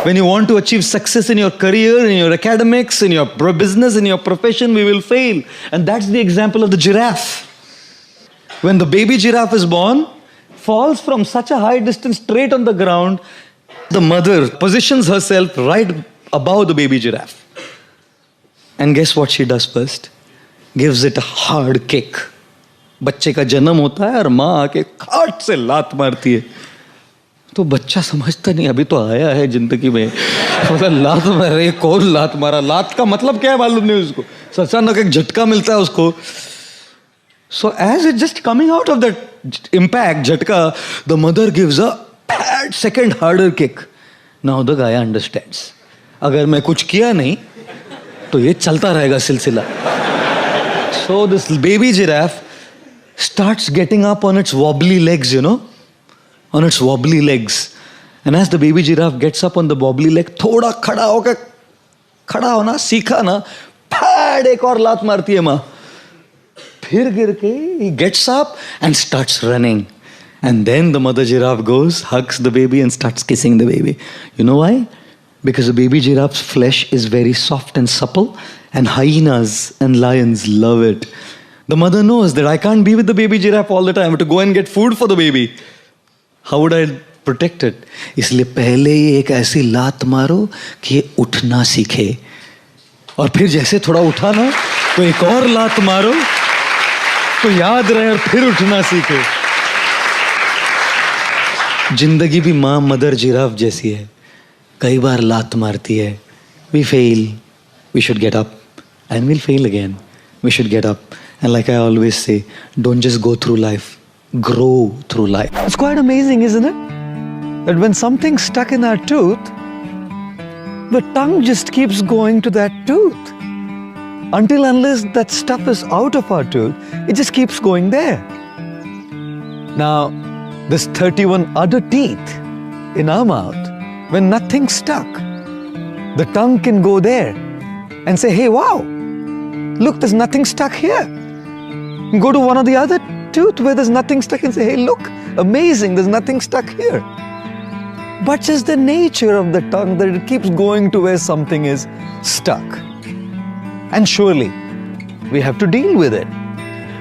When you want to achieve success in your career, in your academics, in your business, in your profession, we will fail. And that's the example of the giraffe. When the baby giraffe is born, falls from such a high distance straight on the ground, the mother positions herself right above the baby giraffe. And guess what she does first? Gives it a hard kick. बच्चे का जन्म होता है और माँ आके खाट से लात मारती है. तो बच्चा समझता नहीं, अभी तो आया है जिंदगी में, मतलब लात मारे, कौन लात मारा, लात का मतलब क्या है मालूम नहीं उसको. अचानक एक झटका मिलता है उसको. So as it's just coming out of that impact, झटका, the mother gives a second harder kick. Now the guy understands. अगर मैं कुछ किया नहीं तो ये चलता रहेगा सिलसिला. So this baby giraffe starts getting up on its wobbly legs, on its wobbly legs. And as the baby giraffe gets up on the wobbly leg, थोड़ा खड़ा होना सीखा ना, फैड एक और लात मारती है माँ. फिर गिर के he gets up and starts running. And then the mother giraffe goes, hugs the baby and starts kissing the baby. You know why? Because the baby giraffe's flesh is very soft and supple, and hyenas and lions love it. The mother knows that I can't be with the baby giraffe all the time. I have to go and get food for the baby. How would I protect it? इसलिए पहले ही एक ऐसी लात मारो कि ये उठना सीखे. और फिर जैसे थोड़ा उठा ना, तो एक और लात मारो तो याद रहे और फिर उठना सीखे. जिंदगी भी माँ मदर जिराफ जैसी है. कई बार लात मारती है. We fail. We should get up. And we'll fail again. We should get up. And like I always say, don't just go through life. Grow through life. It's quite amazing, isn't it? That when something's stuck in our tooth, the tongue just keeps going to that tooth. Until unless that stuff is out of our tooth, it just keeps going there. Now, there's 31 other teeth in our mouth. When nothing's stuck, the tongue can go there and say, hey, wow, look, there's nothing stuck here. Go to one of the other tooth where there's nothing stuck and say, hey, look, amazing, there's nothing stuck here. But just the nature of the tongue that it keeps going to where something is stuck. And surely, we have to deal with it.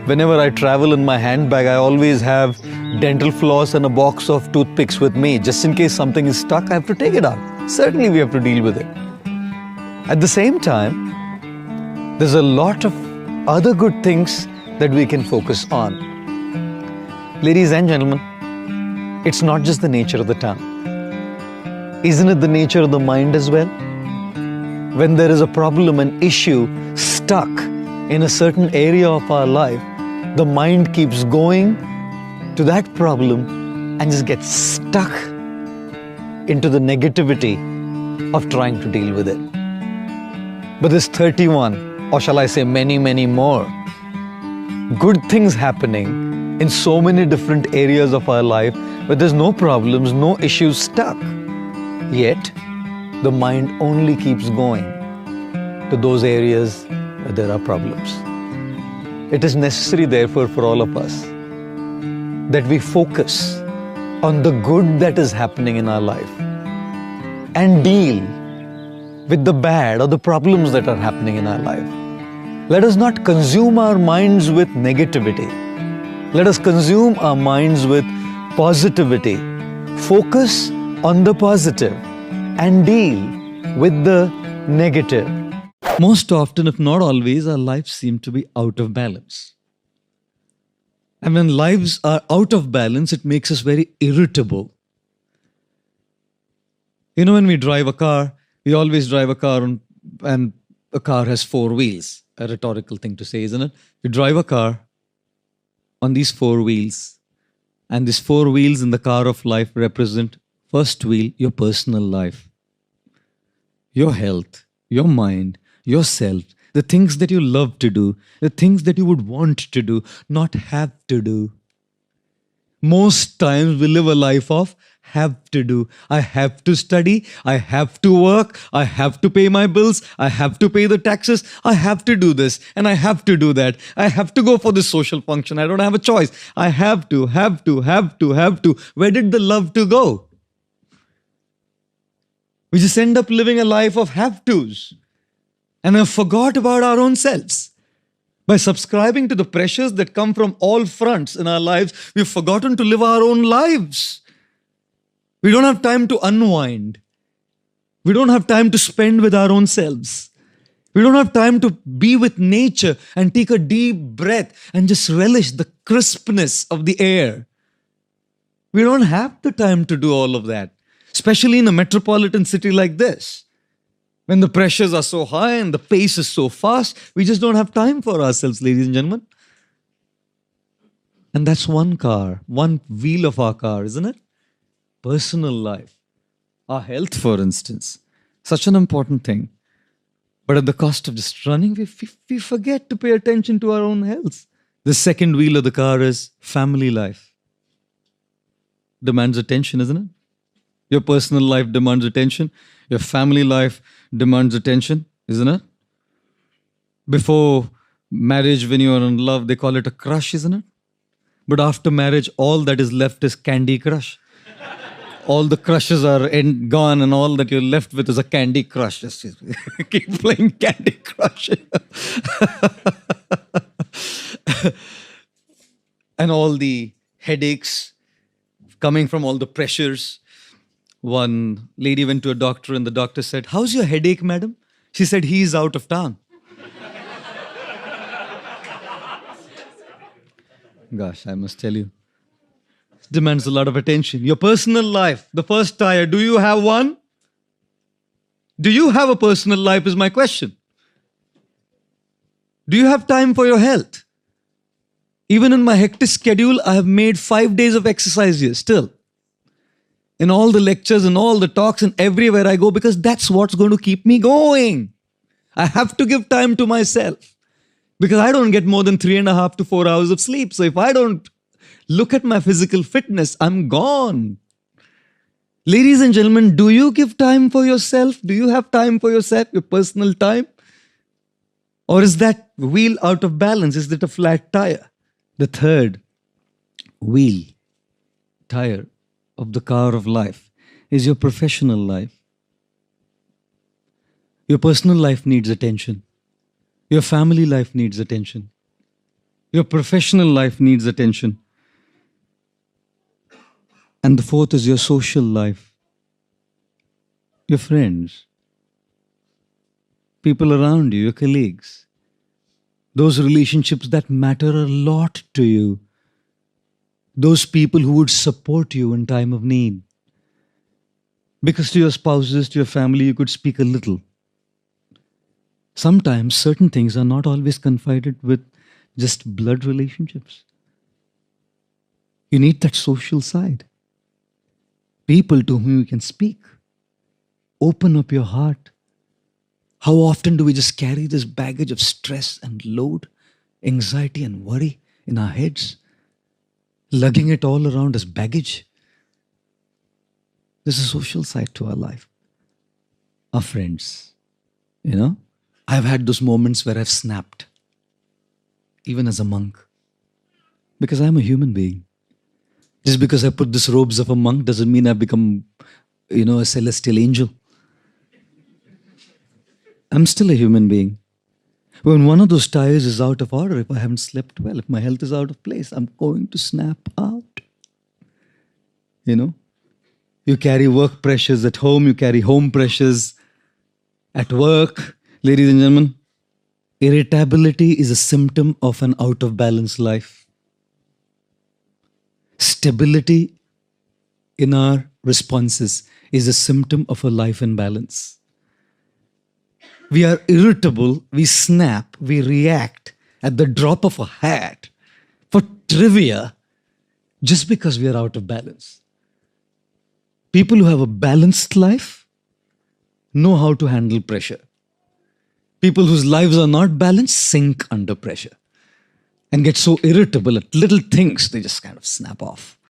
Whenever I travel in my handbag, I always have dental floss and a box of toothpicks with me. Just in case something is stuck, I have to take it out. Certainly, we have to deal with it. At the same time, there's a lot of other good things that we can focus on. Ladies and gentlemen, it's not just the nature of the tongue. Isn't it the nature of the mind as well? When there is a problem, an issue stuck in a certain area of our life, the mind keeps going to that problem and just gets stuck into the negativity of trying to deal with it. But there's 31, or shall I say many, many more, good things happening in so many different areas of our life where there's no problems, no issues stuck. Yet, the mind only keeps going to those areas where there are problems. It is necessary, therefore, for all of us that we focus on the good that is happening in our life and deal with the bad or the problems that are happening in our life. Let us not consume our minds with negativity. Let us consume our minds with positivity. Focus on the positive and deal with the negative. Most often, if not always, our lives seem to be out of balance. And when lives are out of balance, it makes us very irritable. You know, when we drive a car, we always drive a car and a car has four wheels. A rhetorical thing to say, isn't it? You drive a car on these four wheels, and these four wheels in the car of life represent first wheel, your personal life, your health, your mind, yourself, the things that you love to do, the things that you would want to do, not have to do. Most times we live a life of have to do. I have to study, I have to work, I have to pay my bills, I have to pay the taxes, I have to do this and I have to do that. I have to go for this social function. I don't have a choice. I have to. Where did the love to go? We just end up living a life of have-tos and have forgot about our own selves. By subscribing to the pressures that come from all fronts in our lives, we've forgotten to live our own lives. We don't have time to unwind. We don't have time to spend with our own selves. We don't have time to be with nature and take a deep breath and just relish the crispness of the air. We don't have the time to do all of that, especially in a metropolitan city like this. When the pressures are so high and the pace is so fast, we just don't have time for ourselves, ladies and gentlemen. And that's one car, one wheel of our car, isn't it? Personal life. Our health, for instance. Such an important thing. But at the cost of just running, we forget to pay attention to our own health. The second wheel of the car is family life. Demands attention, isn't it? Your personal life demands attention. Your family life demands attention, isn't it? Before marriage, when you are in love, they call it a crush, isn't it? But after marriage, all that is left is Candy Crush. All the crushes are gone and all that you're left with is a Candy Crush. Just keep playing Candy Crush. And all the headaches coming from all the pressures. One lady went to a doctor and the doctor said, "How's your headache, madam?" She said, "He's out of town." Gosh, I must tell you. Demands a lot of attention. Your personal life, the first tire, do you have one? Do you have a personal life is my question. Do you have time for your health? Even in my hectic schedule, I have made 5 days of exercise here still. In all the lectures and all the talks and everywhere I go, because that's what's going to keep me going. I have to give time to myself because I don't get more than 3.5 to 4 hours of sleep. So if I don't look at my physical fitness, I'm gone. Ladies and gentlemen, do you give time for yourself? Do you have time for yourself, your personal time? Or is that wheel out of balance? Is it a flat tire? The third wheel, tire of the car of life is your professional life. Your personal life needs attention. Your family life needs attention. Your professional life needs attention. And the fourth is your social life. Your friends. People around you, your colleagues. Those relationships that matter a lot to you. Those people who would support you in time of need. Because to your spouses, to your family, you could speak a little. Sometimes certain things are not always confided with just blood relationships. You need that social side. People to whom you can speak. Open up your heart. How often do we just carry this baggage of stress and load, anxiety and worry in our heads, lugging it all around as baggage? There's a social side to our life. Our friends, I've had those moments where I've snapped, even as a monk, because I'm a human being. Just because I put these robes of a monk doesn't mean I've become, a celestial angel. I'm still a human being. When one of those tires is out of order, if I haven't slept well, if my health is out of place, I'm going to snap out. You carry work pressures at home, you carry home pressures at work. Ladies and gentlemen, irritability is a symptom of an out of balance life. Stability in our responses is a symptom of a life in balance. We are irritable, we snap, we react at the drop of a hat for trivia just because we are out of balance. People who have a balanced life know how to handle pressure. People whose lives are not balanced sink under pressure and get so irritable at little things, they just kind of snap off.